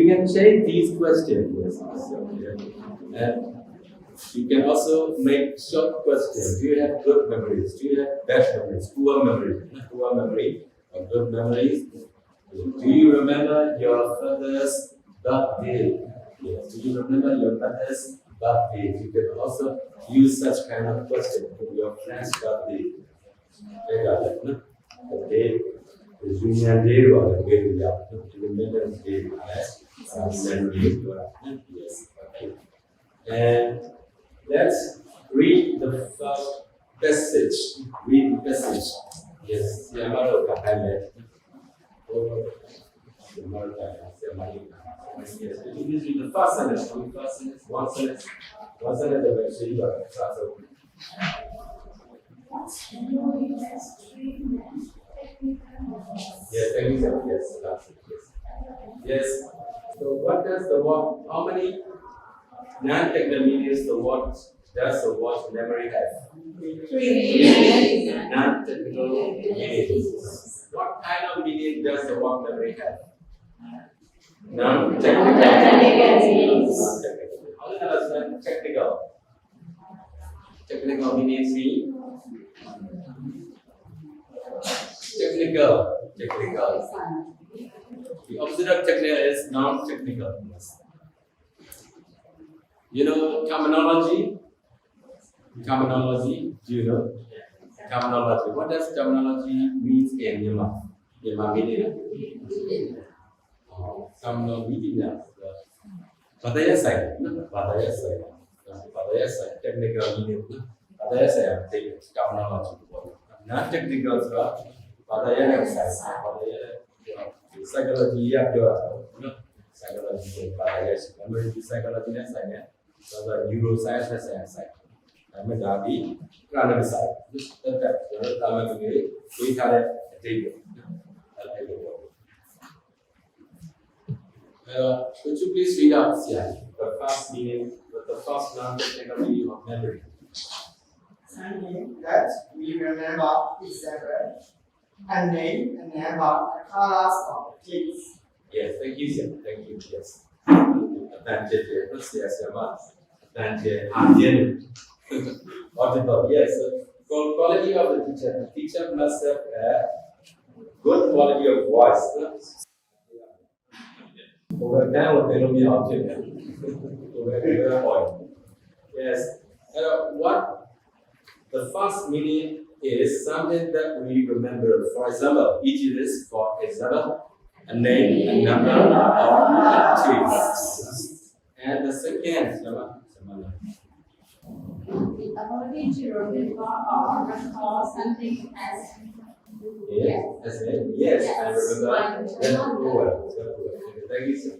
can change these questions. And you can also make short questions. Do you have good memories? Do you have bad memories? Poor memory. Poor memory or good memories? Do you remember your father's birthday? Yes. Do you remember your father's birthday? You can also use such kind of question for your friend's birthday. The day, the Union Day or the day we are Remembrance Day. Yes. Okay. And let's read the first passage. Read the passage. Yes. Yes, usually the first sentence, one sentence, eventually you are so. Yes, technical, yes, that's it, yes. Yes. So what does the word, how many non-technical meanings does the word memory have? Three. Non-technical meanings. What kind of meaning does the word memory have? Non-technical. How does non-technical? Technical meanings mean? Technical. The opposite of technical is non-technical. You know terminology? Terminology, do you know? Terminology. What does terminology mean in Myanmar? Myanmar meaning? Terminology. Padaya side. Technical meaning. Padaya side. Terminology. Not technical, padaya side. Psychology, psychology, padaya. Memory psychology side. Neuroscience side. I'm a daddy, random side. We had a table. Could you please read out the first meaning, the first non-technical meaning of memory? Something that we remember is separate, and name and number the colors of the things. Yes, thank you, sir. Thank you. Yes. Audible. Yes. So quality of the teacher. The teacher must have a good quality of voice. Over time, yes. What the first meaning is something that we remember. For example, each is for example, a name, a number, or a things. And the second, the ability to remember or recall something as yes, I remember. Thank you, sir.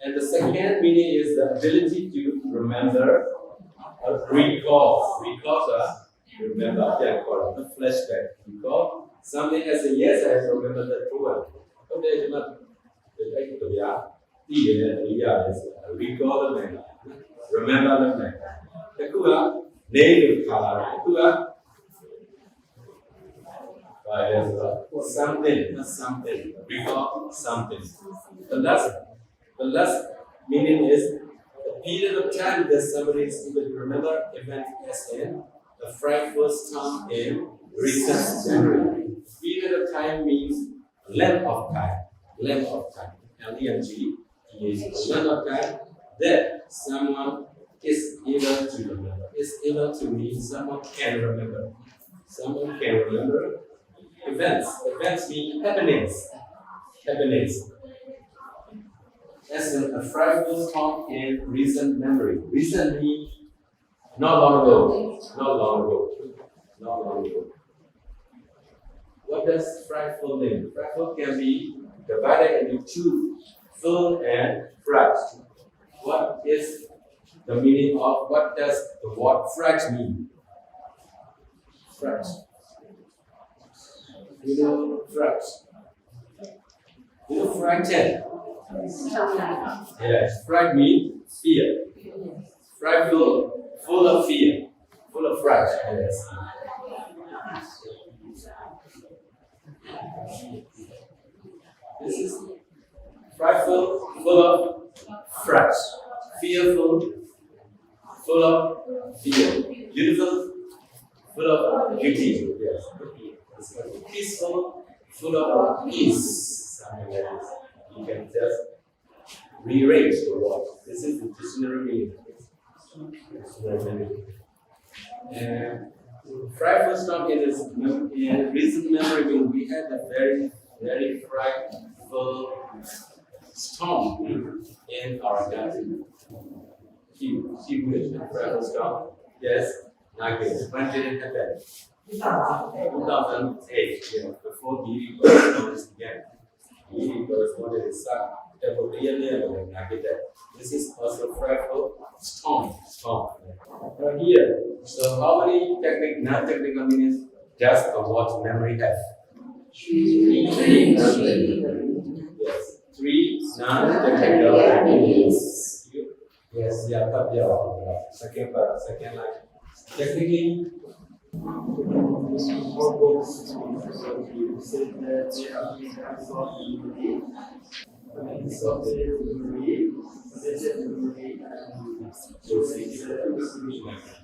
And the second meaning is the ability to remember or recall. Remember, the flashback. Recall something as a yes, I remember that program. Okay, recall the name. Remember the name. Name color. Something. Recall something. The last meaning is the period of time that somebody is able to remember event as in the first time in recent memory. Period of time means length of time. Length of time. L-E-N-G is length of time that someone is able to remember. Is able to mean someone can remember. Someone can remember events. Events mean happenings. As in a frightful thought in recent memory. Recently, not long ago. What does frightful mean? Frightful can be divided into two, full and fright. What is the meaning of, what does the word fright mean? Fright. You know fright. You know frightened. Yes, fright means fear. Frightful, full of fear, full of fright. Yes. This is frightful, full of fresh, fearful, full of fear, beautiful, full of beauty. Yes. Peaceful, full of peace. Something like this. You can just rearrange the word. This is the dictionary meaning. And frightful storm in recent memory when we had a very, very frightful storm in our country. Huge frightful storm. Yes, Nagin. When did it happen? 2008, before BB correspondence began. BB correspondence is temporarily negative. This is also frightful storm. Here, so how many non-technical meanings does the word memory have? Three. Yes, three non-technical meanings. Yes, second line. Technically,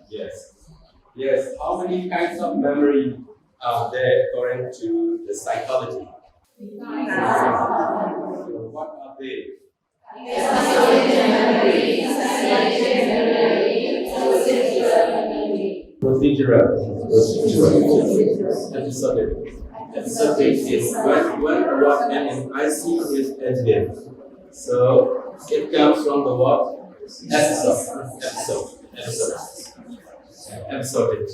yes. How many kinds of memory are there according to the psychology? So what are they? Procedural. Episodic is when a word and IC is adjective. So it comes from the word episode. Episodic.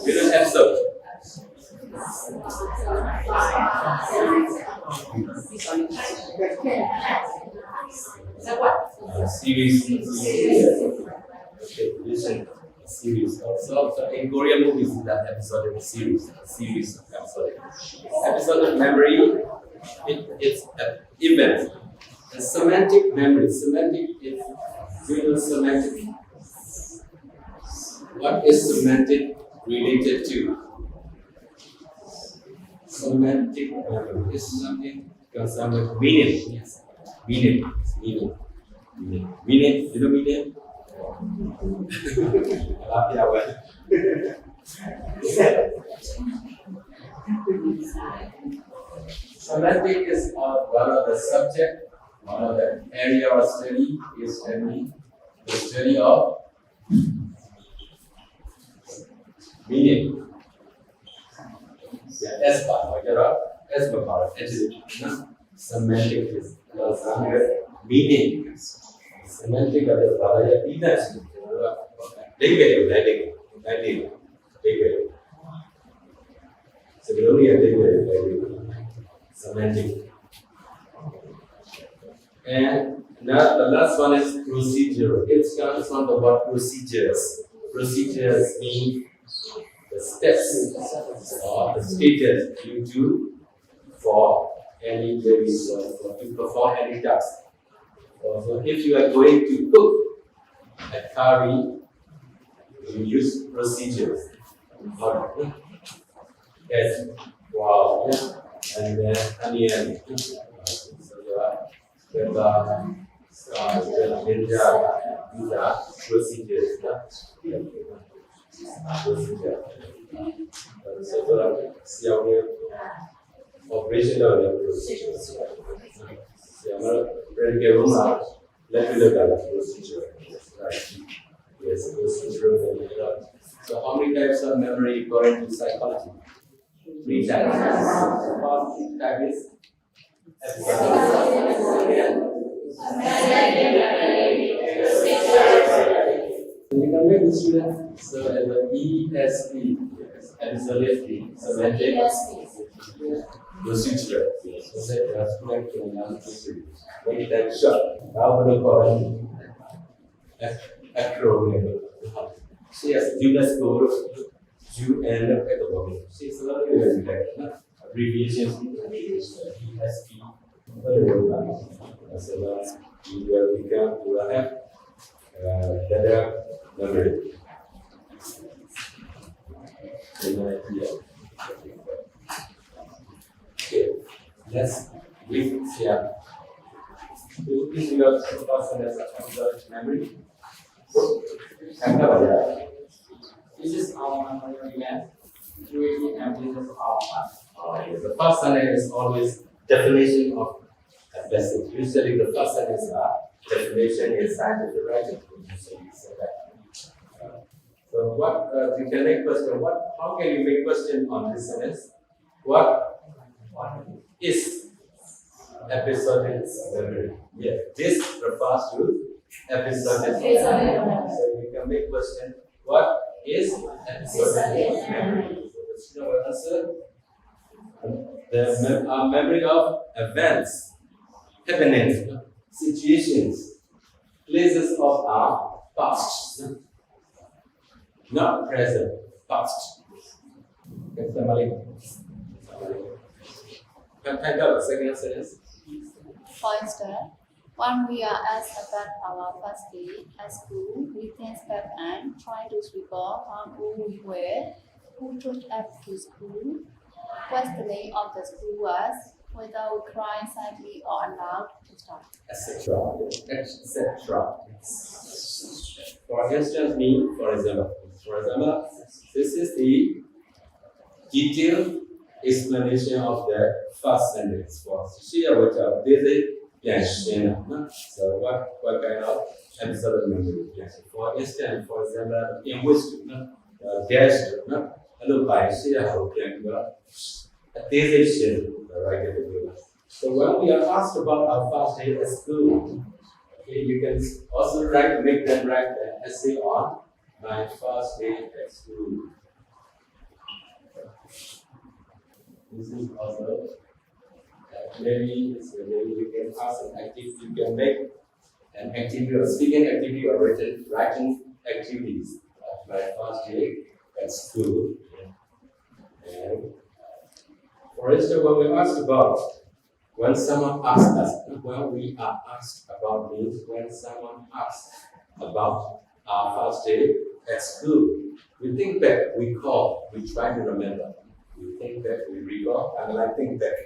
You know episode. Series. Okay, listen. Series. So in Korean movies, that episodic series of episodic. Episodic memory, it's an event. A semantic memory. Semantic is real semantic. What is semantic related to? Semantic memory is something concerned with meaning. Yes. Meaning. You know meaning? Semantic is one of the subject, one of the area of study is the study of meaning. S bar, semantic is meaning. Semantic is semantic. And now the last one is procedure. It comes from the word procedures. Procedures mean the steps or the stages you do for any babies or to perform any task. So if you are going to cook a curry, you use procedures. Yes, wow, and then onion. So you are these are procedures. So operational procedures. Let me look at the procedure. Yes, procedure. So how many types of memory according to psychology? 3 types. First type is you can make the student so as the ESP, episodic, semantic, procedure. So that the student can understand. Make that short. Now we will call it acronym. So yes, you let's go. You end up at the bottom. See, it's a lot of abbreviations. ESP. So now you will become, you will have better memory. Okay, let's read here. Is your first sentence episode memory? Yeah. This is our memory event. Creating evidence of our past. The first sentence is always definition of a message. Usually the first sentence definition is scientific writing. Usually say that. So what you can make question? How can you make question on this sentence? What is episodic memory? Yes, this refers to episodic memory. So you can make question. What is episodic memory? So the answer. Our memory of events, happenings, situations, places of our past, not present, past. Okay, somebody. Second sentence. For instance, when we are asked about our first day at school, we think back and try to recall who we were, who took us to school, what the name of the school was, whether we cried sadly or allowed to stop. Etc. Etc. For instance, for example, this is the detailed explanation of the first sentence. For share with our basic so what kind of episode memory? For instance, for example, in which dash hello by share right? So when we are asked about our first day at school, okay, you can also make them write an essay on my first day at school. This is also maybe you can ask an activity, you can make an activity or speaking activity or writing activities my first day at school. And for instance, when someone asks us, when we are asked about means when someone asks about our first day at school, we think back, we try to remember. We think back, we recall, and I think back.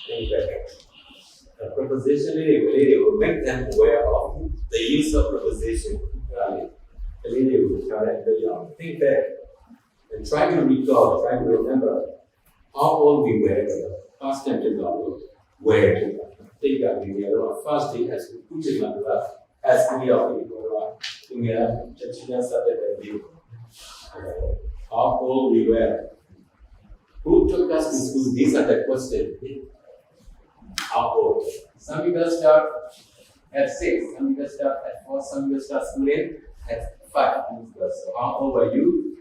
The preposition will make them aware of the use of preposition. Think back and try to recall, try to remember how old we were first time to where think that we are first day as we how old we were. Who took us to school? These are the questions. How old? Some people start at 6, some people start at 4, some people start schooling at 5. So how old were you?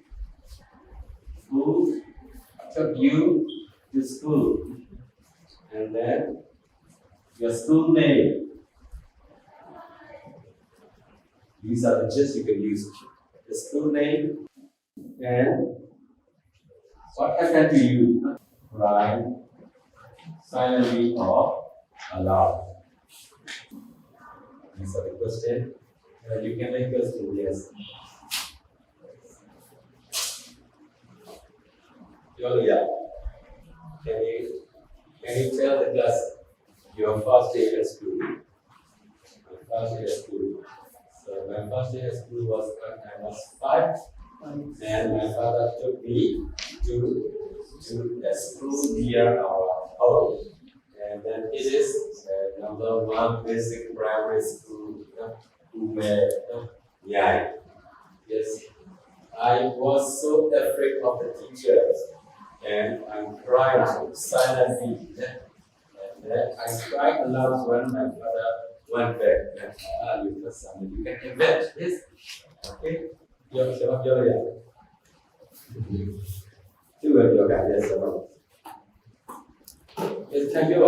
Who took you to school? And then your school name. These are the gist you can use. The school name and what happened to you? Right, silently or aloud. These are the questions. You can make questions, yes. Julia, can you tell the class your first day at school? My first day at school. So my first day at school was when I was 5, and my father took me to a school near our home. And then it is number 1 basic primary school. Yes. I was so afraid of the teachers, and I'm crying silently. And then I cried aloud when my father went back. And you can invent this. Okay? Yes, thank you.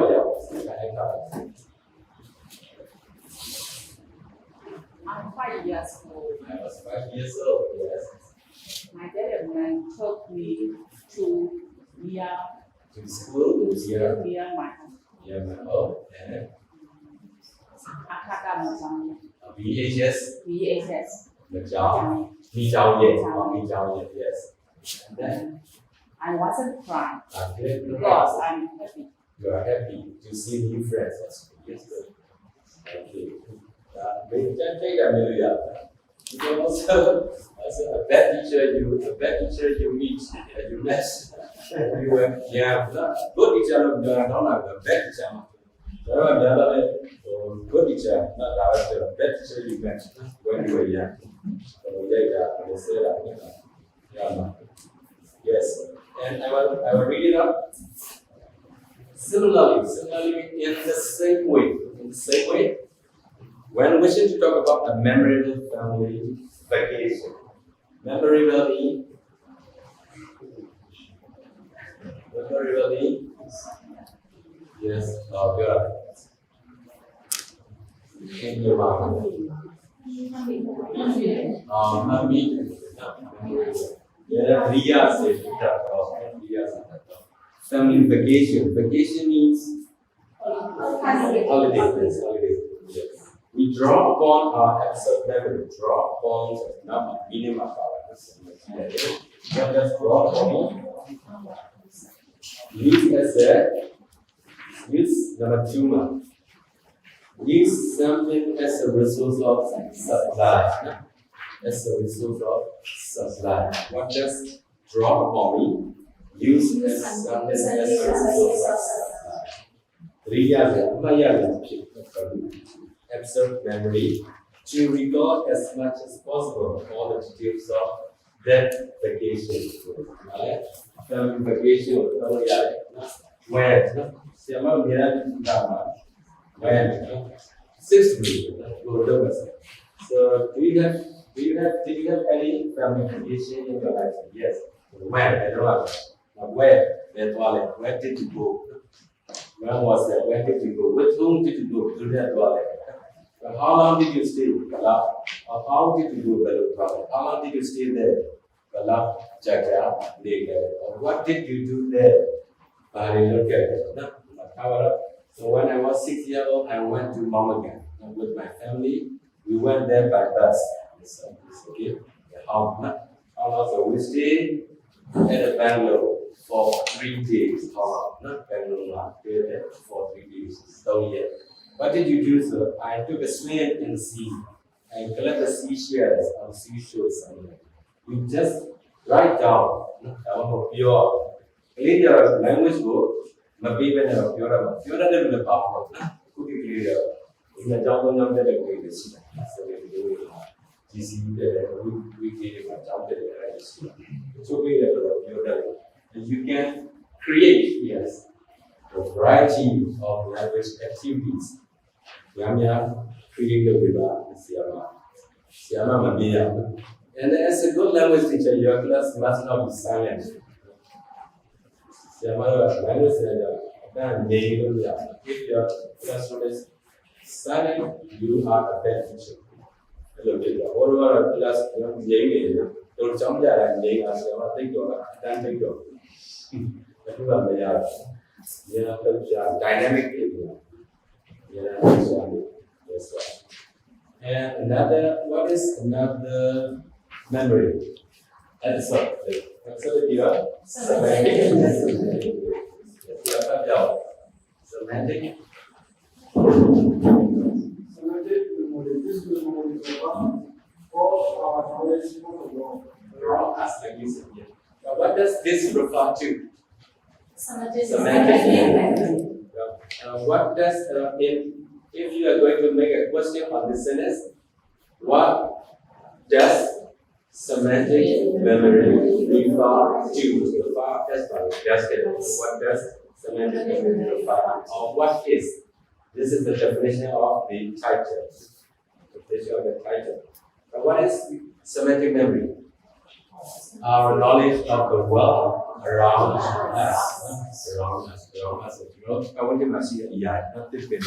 I'm 5 years old. I was 5 years old, yes. My dad took me to near To school, near my house. near my home, and Akaka VHS, VHS. yes. And then I wasn't crying I'm glad because I'm happy. you are happy to see new friends at school. Yes, good. can take a million. You can also a bad teacher you meet you met everywhere. Yeah, good teacher don't have a bad teacher. Good teacher, not a bad teacher you met when you were young. Yeah. Yes, and I will read it up. Similarly, in the same way, when wishing to talk about a memorable family vacation, memorably, yes, good. In your mind. Ria said, family vacation. Vacation means holiday. Yes. We draw upon our episode memory. Draw upon not minimum What does draw upon? Use number 2. Use something as a resource of supply. As a resource of supply. What does draw upon me? Use as something as a resource of supply. Absorb memory to recall as much as possible all the details of that vacation. Right? Family vacation. When? When? 6 weeks. So did you have any family vacation in your life? Yes. When? I don't know. Where? Where did you go? When was that? Where did you go? With whom did you go to that toilet? How long did you stay? How did you go? How long did you stay there? What did you do there? So when I was 6 years old, I went to Myanmar with my family. We went there by bus. Okay. So we stayed at Bangalore for 3 days. Bangalore for 3 days. So yeah. What did you do, sir? I took a swim in the sea. I collected seashells on seashores. You just write down. Pure. Clean your language book. Maybe when you're pure, the power. Cookie clear. In the job of the way so we gave a job so you can create, yes, a variety of language activities. Creative and as a good language teacher, your class must not be silent. If your classroom is silent, you are a bad teacher. All over a class, don't jump there and make us dynamic. Yes. And what is another memory? Episode here. Semantic. This is all our knowledge Around us, like you said, yeah. But what does this refer to? Semantic. What does if you are going to make a question on this sentence, what does semantic memory refer to? What does semantic memory refer to? Or what is? This is the definition of the title. But what is semantic memory? Our knowledge of the world around us. I want to see a yard, not this thing,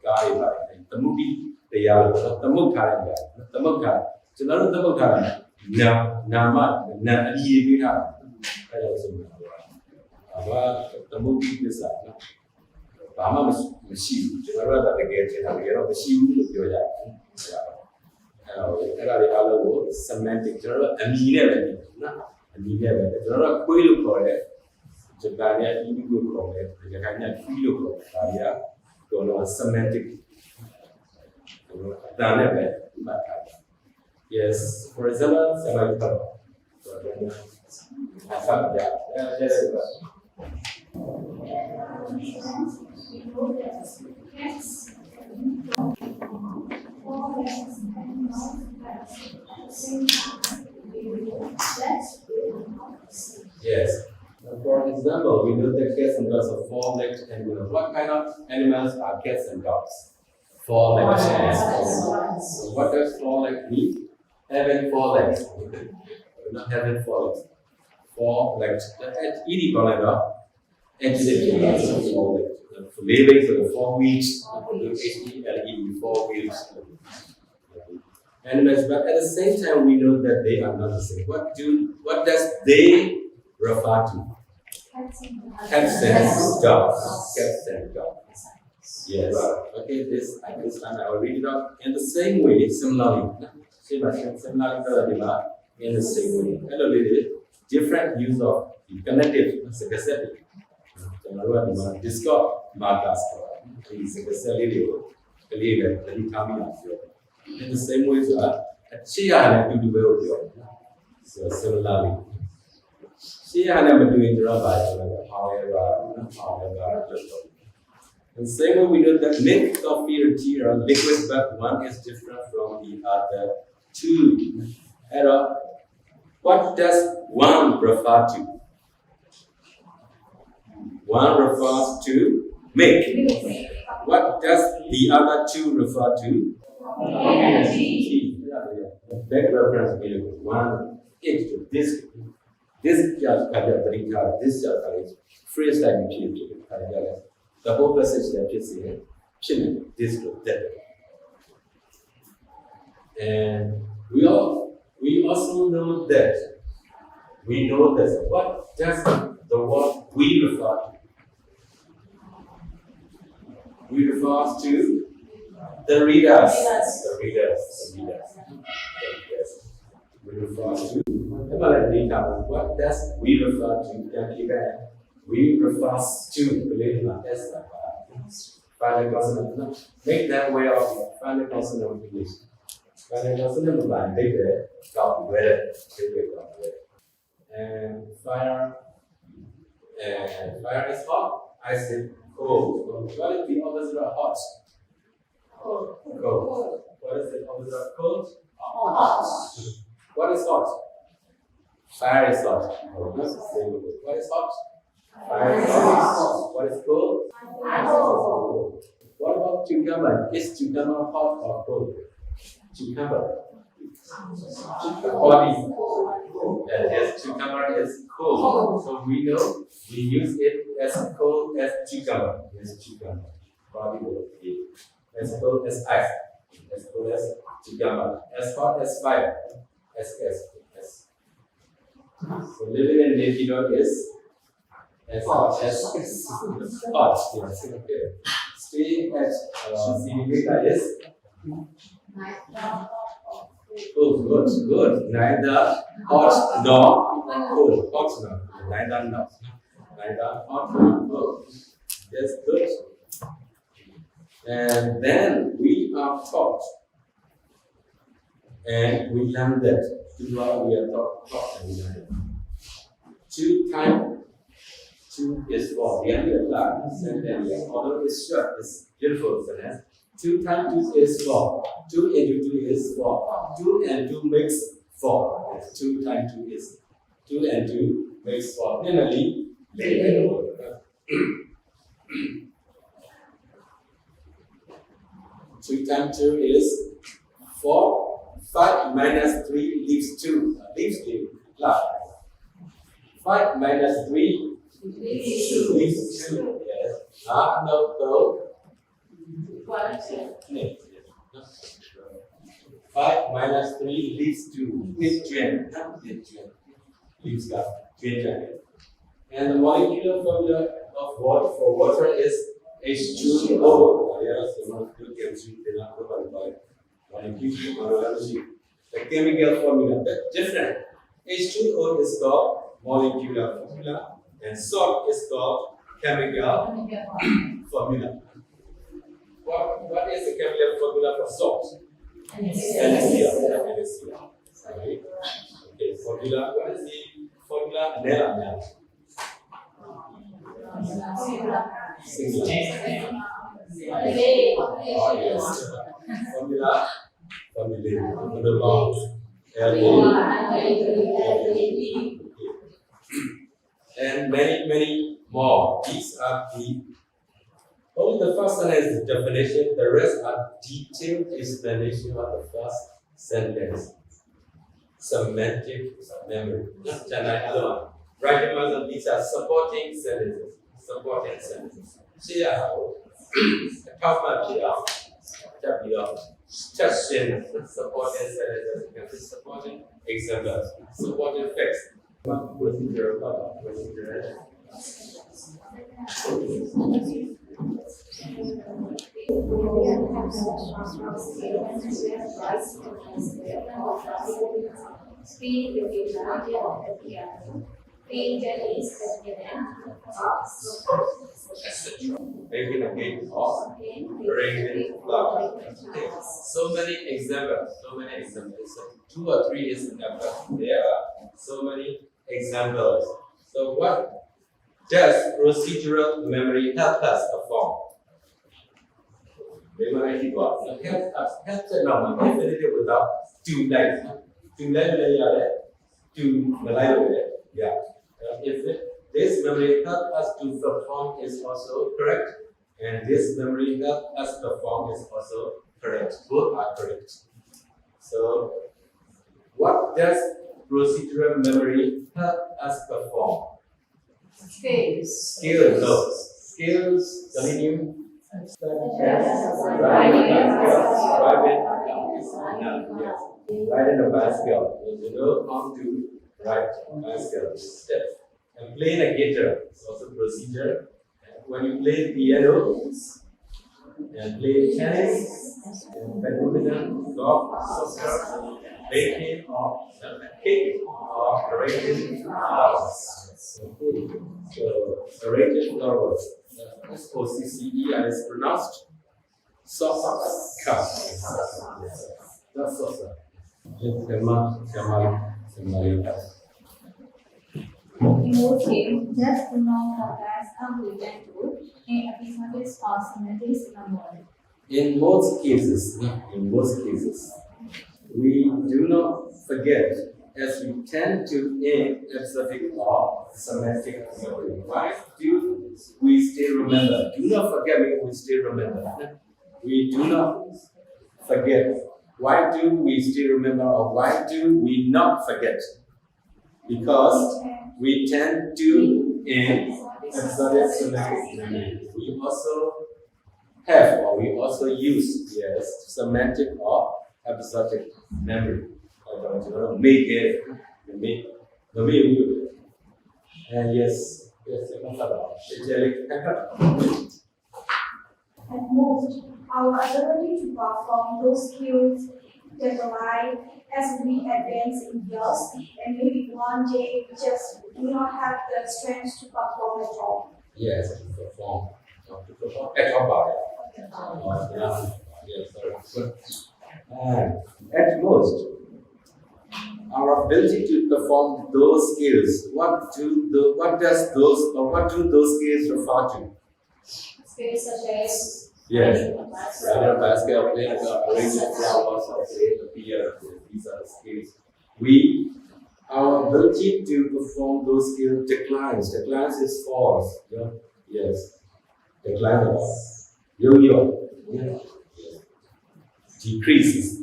guy like the movie, the yard, the Mukha, the Mukha. So, not the Mukha, Nama, Nana, the movie is that. Bama machine, general that again, machine with your semantic general, general quill for it. Japan, you go from it, the kind of feel of semantic. done it. Yes, for example, semi-color. Yes. For example, we know that cats and dogs are four-legged animals. What kind of animals are cats and dogs? Four-legged animals. So what does four-legged mean? Having four legs. Not having four legs. Four legs. Eating on it up. Actually, four legs. For living, so the 4 weeks. H-E-L-E, 4 weeks. Animals, but at the same time, we know that they are not the same. What does they refer to? Cats and dogs. Cats and dogs. Yes. Okay, this time I will read it out in the same way, similarly. Similarly, in the same way. Hello, different use of the connective, specific. Discord, markers, in the same way, so similarly. And same way we know that milk, coffee, or tea are liquid, but one is different from the other two. What does one refer to? One refers to milk. What does the other two refer to? Tea. Back reference milk. One is this. This just this just phrase like the whole passage that you see, this that. And we also know that what does the word we refer to? We refer to the readers. The readers. Yes. We refer to what does we refer to? We refer to final consonant. Make that way of final consonant English. Final consonant line take the top with and fire is hot. I said cold. What is the opposite of hot? Cold. What is the opposite of cold? Hot. What is hot? Fire is hot. What is hot? Fire is hot. What is cold? Cold. What about cucumber? Is cucumber hot or cold? Cucumber. Body. Yes, cucumber is cold. So we know we use it as cold as cucumber. Yes, cucumber. Body will be as cold as ice. As cold as cucumber. As hot as fire. As. So living in native is as hot as hot. Yes, okay. Staying at Sinigata is good. Neither hot nor cold. Hot nor neither not. Neither hot nor cold. Yes, good. And then we are taught, and we learn that. While we are taught and learn. 2 times 2 is 4. The only sentence, although it's short, it's beautiful sentence. 2 times 2 is 4. 2 into 2 is 4. 2 and 2 makes 4. Yes, 2 times 2 is 2 and 2 makes 4. Finally, 2 times 2 is 4. 5 minus 3 leaves 2. Leaves 5 minus 3 leaves 2. Yes. No. 5 minus 3 leaves 2. Leaves 2. And the molecular formula of water is H2O. The chemical formula that's different. H2O is called molecular formula and salt is called chemical formula. What is the chemical formula for salt? Anesthesia. Okay. Okay. Formula. What is the formula? Nela. Singular. Oh, yes. Formula. Belong. And many more. These are only the first one is the definition. The rest are detailed explanation of the first sentence. Semantic memory. Not other one. Right, these are supporting sentences. Share how. Talk about Question, supporting sentences, supporting examples, supporting facts. Procedure. Making a game of raising flower. So many examples. So 2 or 3 is enough. There are so many examples. So what does procedural memory help us perform? Help us definitive without two lines. Yeah. If this memory help us to perform is also correct, and this memory help us perform is also correct. Both are correct. So, what does procedural memory help us perform? Skills. Continue. Riding a bicycle. You know how to ride a bicycle. Steps. And playing a guitar is also procedure. When you play piano and play tennis, and badminton, golf, soccer, baking or cake or arranging flowers. Okay. So arranging flowers. SOCCE is pronounced Sosa. That's Sosa. Emotive, just do not as ugly and good in episodes or semantics memory. In most cases, we do not forget as we tend to aim episodic or semantic memory. Why do we still remember? Do not forget we still remember. We do not forget. Why do we still remember or why do we not forget? Because we tend to aim episodic semantic memory. We also use semantic or episodic memory. Make it. And yes. At most, our ability to perform those skills decline as we advance in years, and maybe one day we just do not have the strength to perform at all. Yes, to perform. At all. At most, our ability to perform those skills. What do those skills refer to? Skills such as Riding a bicycle, playing arranging flowers, or playing the piano. These are the skills. Our ability to perform those skills declines. Declines is false. Yeah? Yes. Declines. Yo-yo. Yeah. Decreases.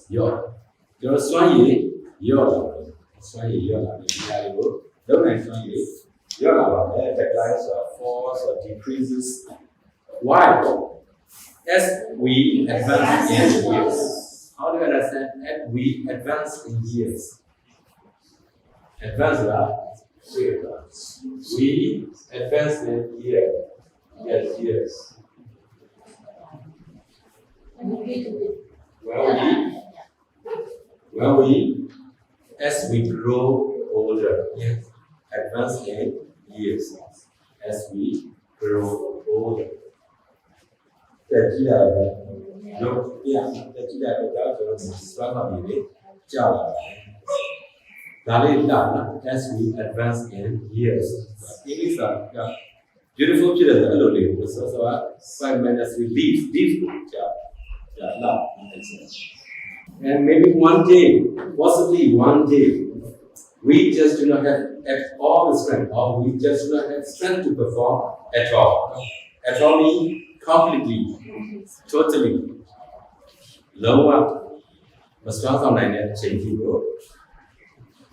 Yo. You're swaying. Declines or falls or decreases. Why? As we advance in years. How do you understand? As we advance in years. Advance we advance in years. Years. As we grow older. Advance in years as we grow older. တက်ကြည့်ရတယ်လို့ပြတက်ကြည့်ရတော့ကျွန်တော်စွမ်းပါပြီကြာလာဒါလေးလာနော် as we advance in years English က beautiful ဖြစ်တယ်အဲ့လိုလေးကိုဆိုတော့ 5 minutes we leave ကြာလာ and maybe one day possibly one day we just do not have all the strength or we just do not have strength to perform at all means completely totally low up မစွမ်းဆောင်နိုင်တဲ့အချိန်ကြီးကို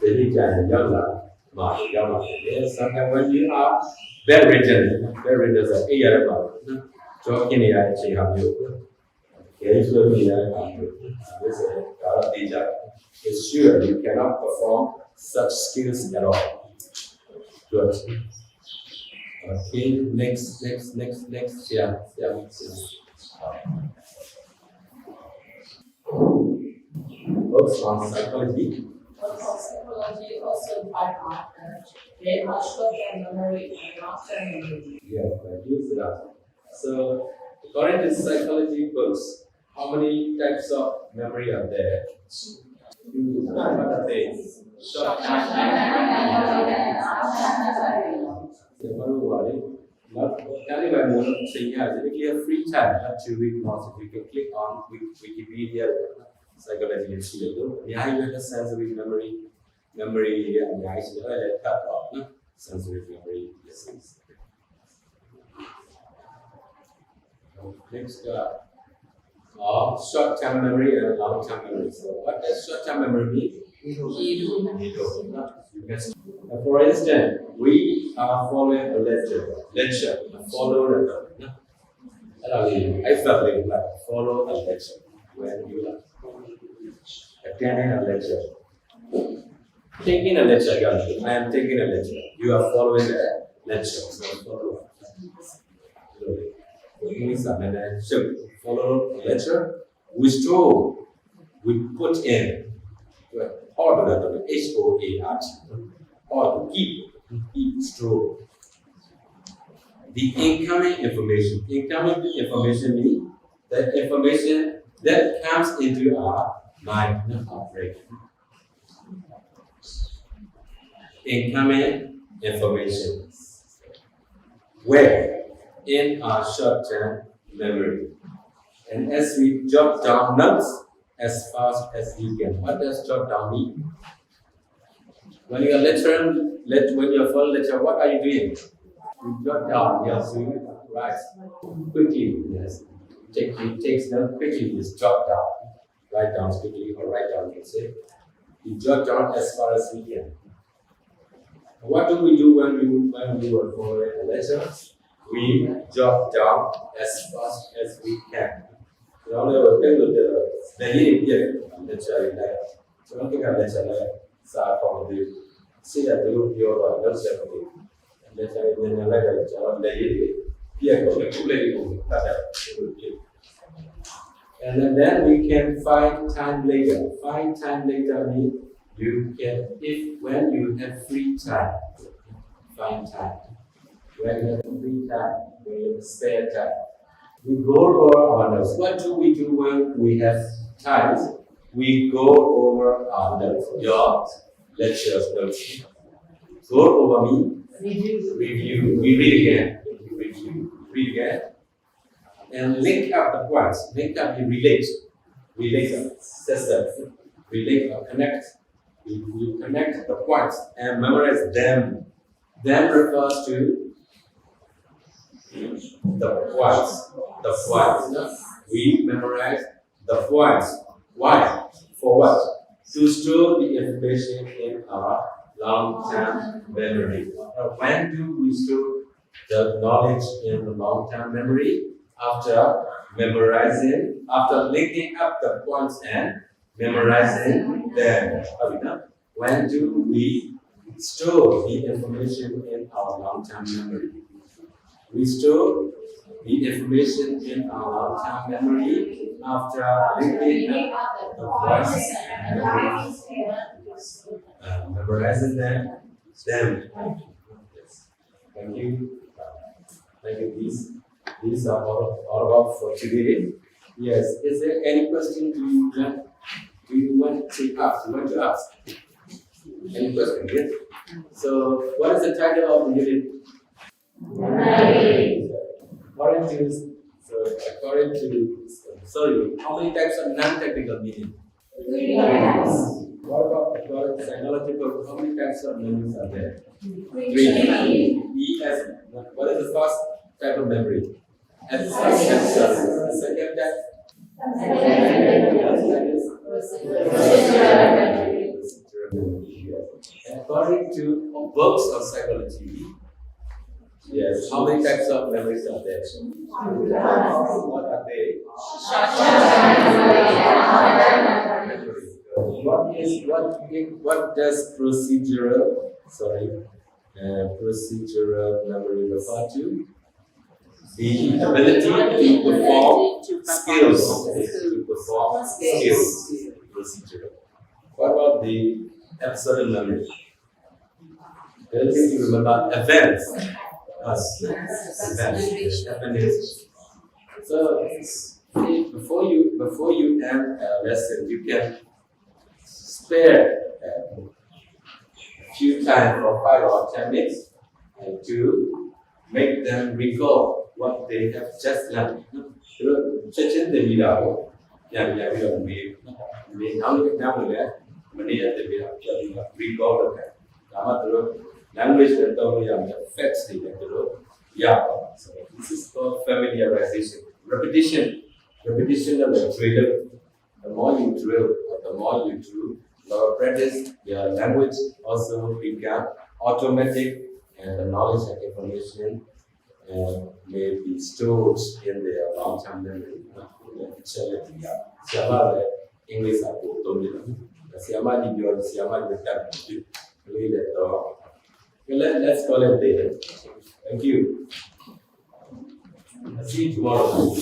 ဒီကြိုင်ရောက်လာမှာရောက်လာတယ် sometimes when you are bedridden so အေးရတဲ့ပါနော်ကြောက်နေရတဲ့အချိန်ဟာမျိုးခဲဆွဲနေရတဲ့ပါမျိုးဒီစက်ဒါတော့တေးကြတယ် it's sure you cannot perform such skills at all good okay next yeah books on psychology Psychology also by partner. They are short-term memory and long-term memory. yeah thank you Siddharth. So according to psychology books how many types of memory are there what are they short-term if you have free time to read more, you can click on Wikipedia psychology and see it. Yeah, you have a sensory memory, yeah, I see that cut off, no? Sensory memory, yes. Next, short-term memory and long-term memory. So, what does short-term memory mean? For instance, we are following a lecture, follow follow a lecture when you are attending a lecture. Taking a lecture, I am taking a lecture. You are following a lecture. So follow a lecture. We store, we put in order, HOART, or to keep store. The incoming information means the information that comes into our mind, not our brain. Incoming information. Where? In our short-term memory. And as we jot down notes as fast as we can. What does jot down mean? When you are when you are following lecture, what are you doing? You jot down, yes, right. Quickly, yes. Takes them quickly, just jot down. Write down quickly or write down, you say. You jot down as far as we can. What do we do when we were following a lecture? We jot down as fast as we can. Now, we will take the lecture like, so don't think of lecture like, start from the, see that you your lecture, lecture in the lecture, and then we can find time later. Find time later means you can, when you have free time, find time. When you have free time, when you have spare time, we go over our notes. What do we do when we have time? We go over our notes. Your lectures notes. Go over me. Review. We read again. Review. Read again. And link up the points. Link up, you relate. System. Relate or connect. We connect the points and memorize them. Them refers to the points. We memorize the points. Why? For what? To store the information in our long-term memory. When do we store the knowledge in the long-term memory? After linking up the points and memorizing them. When do we store the information in our long-term memory? We store the information in our long-term memory after linking up the points and memorizing them. Thank you, please. These are all about for today. Yes. Is there any question you want to ask? You want to ask? Any question? Yes. So, what is the title of the unit? Sorry, how many types of non-technical meaning? 3 types. What about psychological? How many types of memories are there? 3 E as what is the first type of memory? Episode. The second type. According to books of psychology, yes, how many types of memories are there? What are they? What does procedural memory refer to? The ability to perform skills. Procedural. What about the episodal memory? Ability to remember events. Events. So before you end a lesson, you can spare a few time for 5 or 10 minutes and to make them recall what they have just learned. Recall language affects the so this is called familiarization. Repetition of the drill. The more you drill, or the more you do, your practice, your language also become automatic, and the knowledge and information may be stored in their long-term memory. English let's call it later. Thank you. I'll see you tomorrow.